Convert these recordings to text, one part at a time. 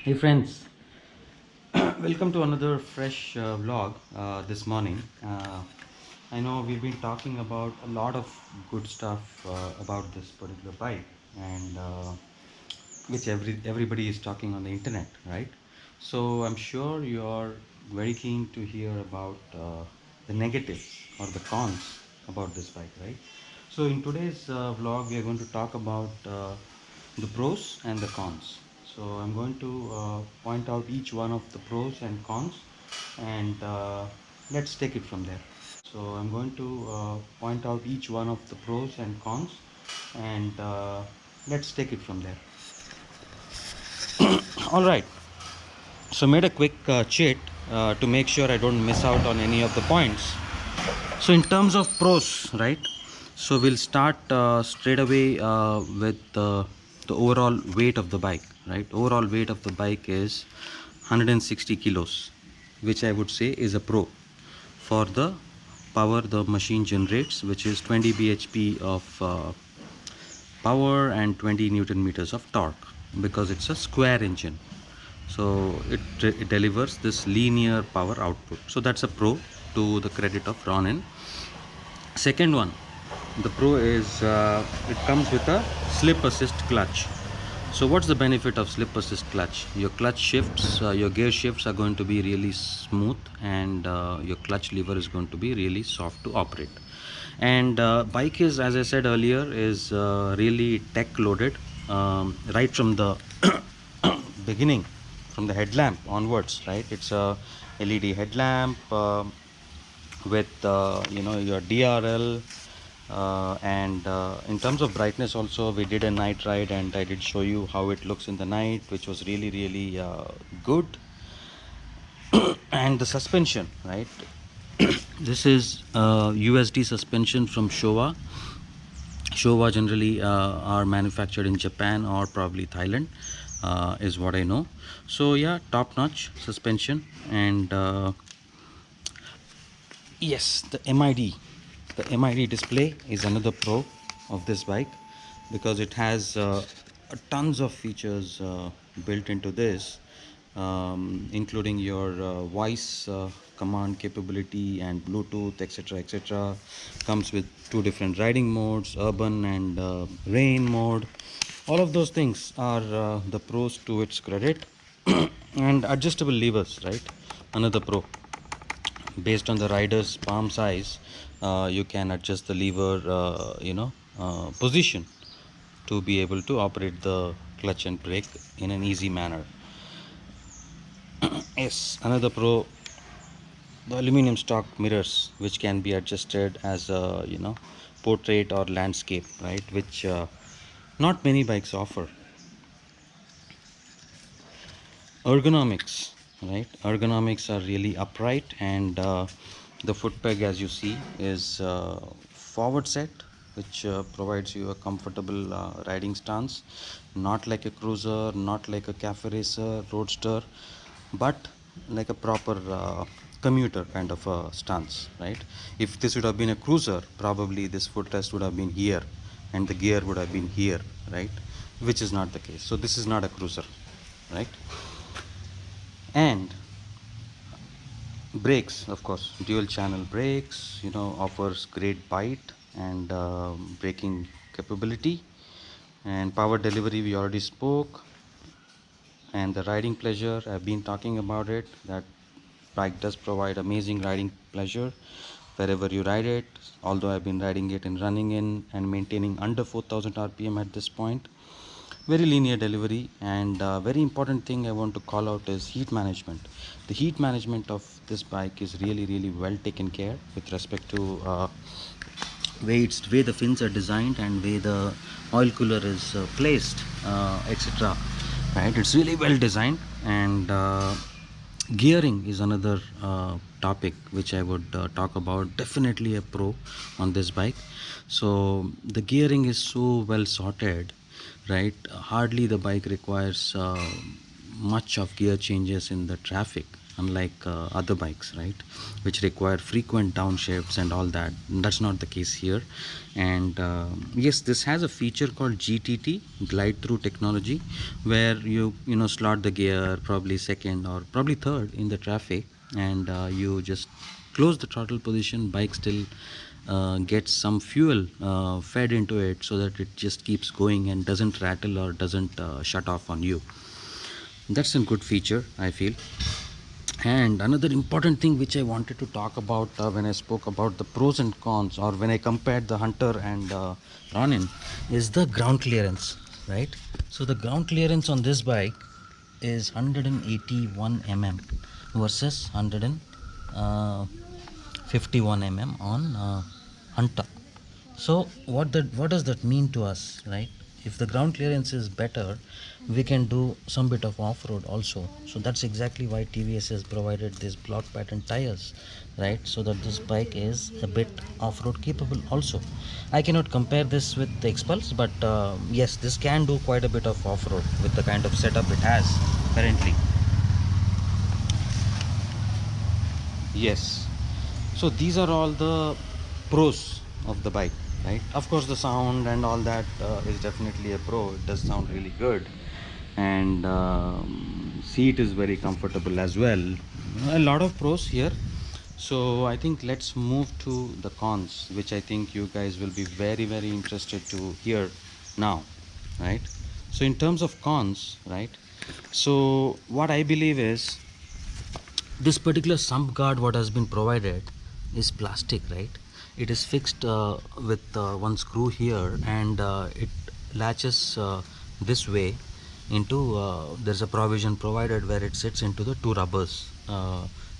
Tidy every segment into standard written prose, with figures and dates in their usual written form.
Hey friends, welcome to another fresh vlog this morning. I know we've been talking about a lot of good stuff about this particular bike, and which everybody is talking on the internet, right? So I'm sure you're very keen to hear about the negatives or the cons about this bike, right? So in today's vlog, we are going to talk about the pros and the cons. So I'm going to point out each one of the pros and cons, and let's take it from there. So I'm going to point out each one of the pros and cons, and let's take it from there. All right. So made a quick cheat to make sure I don't miss out on any of the points. So in terms of pros, right? So we'll start straight away with the overall weight of the bike, right? Overall weight of the bike is 160 kilos, which I would say is a pro for the power the machine generates, which is 20 bhp of power and 20 newton meters of torque, because it's a square engine. So it delivers this linear power output. So that's a pro, to the credit of Ronin. Second one, the pro is it comes with a slip assist clutch. So what's the benefit of slip assist clutch? Your clutch shifts, your gear shifts are going to be really smooth, and your clutch lever is going to be really soft to operate. And bike is, as I said earlier, is really tech loaded, right from the beginning, from the headlamp onwards, right? It's a LED headlamp with your DRL, and in terms of brightness also, we did a night ride and I did show you how it looks in the night, which was really good. And the suspension, right? This is USD suspension from Showa. Showa generally are manufactured in Japan or probably Thailand, is what I know. So yeah, top notch suspension. And yes, the MID display is another pro of this bike, because it has tons of features built into this, including your voice command capability and Bluetooth, etc., etc. Comes with two different riding modes, urban and rain mode. All of those things are the pros to its credit. And adjustable levers, right? Another pro. Based on the rider's palm size, you can adjust the lever position to be able to operate the clutch and brake in an easy manner. Yes, another pro, the aluminum stock mirrors, which can be adjusted as a portrait or landscape, right? Which not many bikes offer. Ergonomics, right? Ergonomics are really upright, and the foot peg, as you see, is forward set, which provides you a comfortable riding stance, not like a cruiser, not like a cafe racer roadster, but like a proper commuter kind of a stance, right? If this would have been a cruiser, probably this footrest would have been here and the gear would have been here, right? Which is not the case. So this is not a cruiser, right? And brakes, of course, dual channel brakes, offers great bite and braking capability. And power delivery, we already spoke. And the riding pleasure, I've been talking about it, that bike does provide amazing riding pleasure wherever you ride it. Although I've been riding it in running in and maintaining under 4000 rpm at this point. Very linear delivery. And very important thing I want to call out is heat management. The heat management of this bike is really well taken care with respect to way the fins are designed and way the oil cooler is placed, etc. Right, it's really well designed. And gearing is another topic which I would talk about. Definitely a pro on this bike. So the gearing is so well sorted, right? Hardly the bike requires much of gear changes in the traffic. unlike other bikes, right, which require frequent downshifts and all that. That's not the case here. And yes, this has a feature called GTT, glide through technology, where you slot the gear probably second or probably third in the traffic, and you just close the throttle position. Bike still gets some fuel fed into it, so that it just keeps going and doesn't rattle or doesn't shut off on you. That's a good feature, I feel. And another important thing which I wanted to talk about when I spoke about the pros and cons, or when I compared the Hunter and Ronin, is the ground clearance, right? So the ground clearance on this bike is 181 mm versus 151 mm on Hunter. So what does that mean to us, right? If the ground clearance is better, we can do some bit of off-road also. So that's exactly why TVS has provided these block pattern tires, right? So that this bike is a bit off-road capable also. I cannot compare this with the Expulse, but yes, this can do quite a bit of off-road with the kind of setup it has currently. Yes. So these are all the pros of the bike, right? Of course, the sound and all that is definitely a pro. It does sound really good, and seat is very comfortable as well. A lot of pros here. So I think let's move to the cons, which I think you guys will be very, very interested to hear now, right? So in terms of cons, right? So what I believe is, this particular sump guard what has been provided is plastic, right? It is fixed with one screw here, and it latches this way into there's a provision provided where it sits into the two rubbers,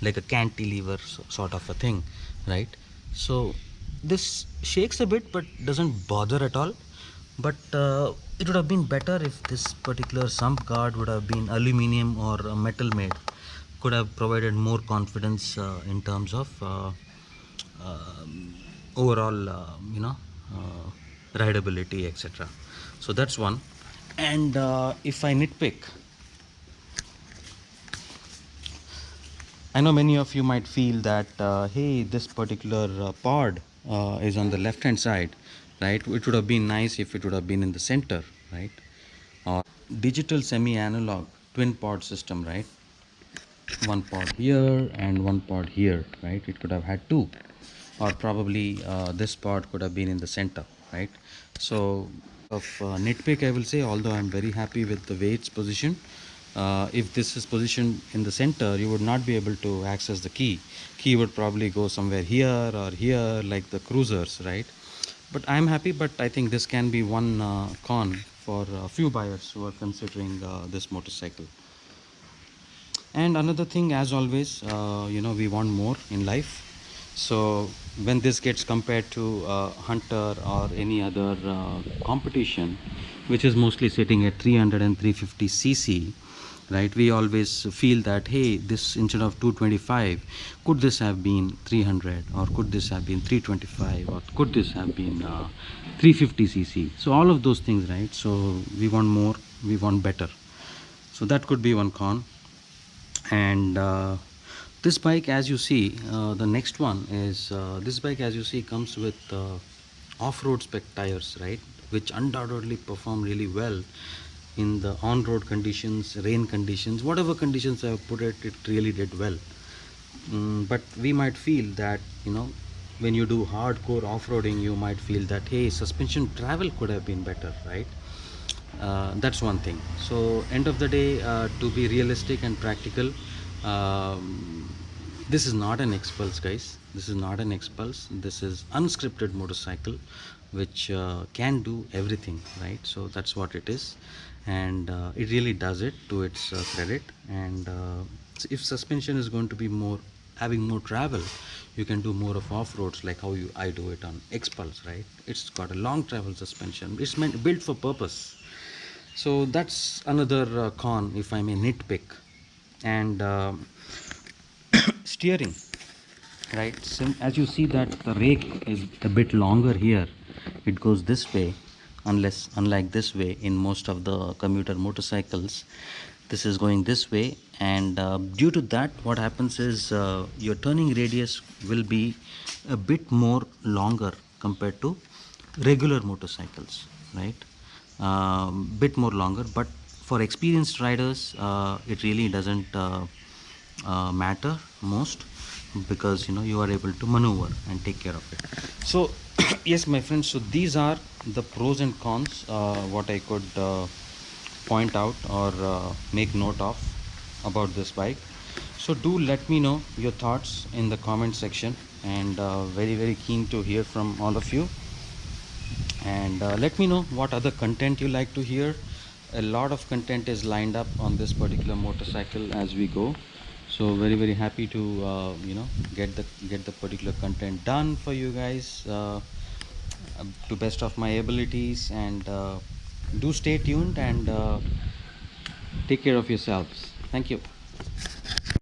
like a cantilever sort of a thing, right? So this shakes a bit but doesn't bother at all. But it would have been better if this particular sump guard would have been aluminum or metal made. Could have provided more confidence in terms of overall rideability, etc. So that's one. And if I nitpick, I know many of you might feel that hey, this particular pod is on the left hand side, right? It would have been nice if it would have been in the center, right? Or digital semi analog twin pod system, right? One pod here and one pod here, right? It could have had two, or probably this pod could have been in the center, right? So of nitpick, I will say, although I'm very happy with the way it's positioned, if this is positioned in the center, you would not be able to access the key would probably go somewhere here or here, like the cruisers, right? But I'm happy. But I think this can be one con for a few buyers who are considering this motorcycle. And another thing, as always, we want more in life. So when this gets compared to Hunter or any other competition, which is mostly sitting at 300 and 350 cc, right, we always feel that, hey, this instead of 225, could this have been 300, or could this have been 325, or could this have been 350 cc? So all of those things, right? So we want more, we want better. So that could be one con. And this bike, as you see, the next one is this bike, as you see, comes with off-road spec tires, right, which undoubtedly perform really well in the on-road conditions, rain conditions, whatever conditions I have put it, it really did well. But we might feel that, when you do hardcore off-roading, you might feel that, hey, suspension travel could have been better, right? That's one thing. So end of the day, to be realistic and practical, this is not an Expulse, guys. This is not an Expulse. This is unscripted motorcycle which can do everything, right? So that's what it is, and it really does it to its credit. And if suspension is going to be more, having more travel, you can do more of off-roads, like how I do it on Expulse, right? It's got a long travel suspension. It's built for purpose. So that's another con, if I may nitpick. And steering, right? So as you see that the rake is a bit longer here, it goes this way, unlike this way in most of the commuter motorcycles. this is going this way, and due to that what happens is your turning radius will be a bit more longer compared to regular motorcycles, right? Bit more longer, but for experienced riders it really doesn't matter most, because you are able to maneuver and take care of it. So yes my friends, so these are the pros and cons what I could point out or make note of about this bike. So do let me know your thoughts in the comment section, and very keen to hear from all of you. And let me know what other content you like to hear. A lot of content is lined up on this particular motorcycle as we go, so very happy to get the particular content done for you guys to best of my abilities. And do stay tuned and take care of yourselves. Thank you.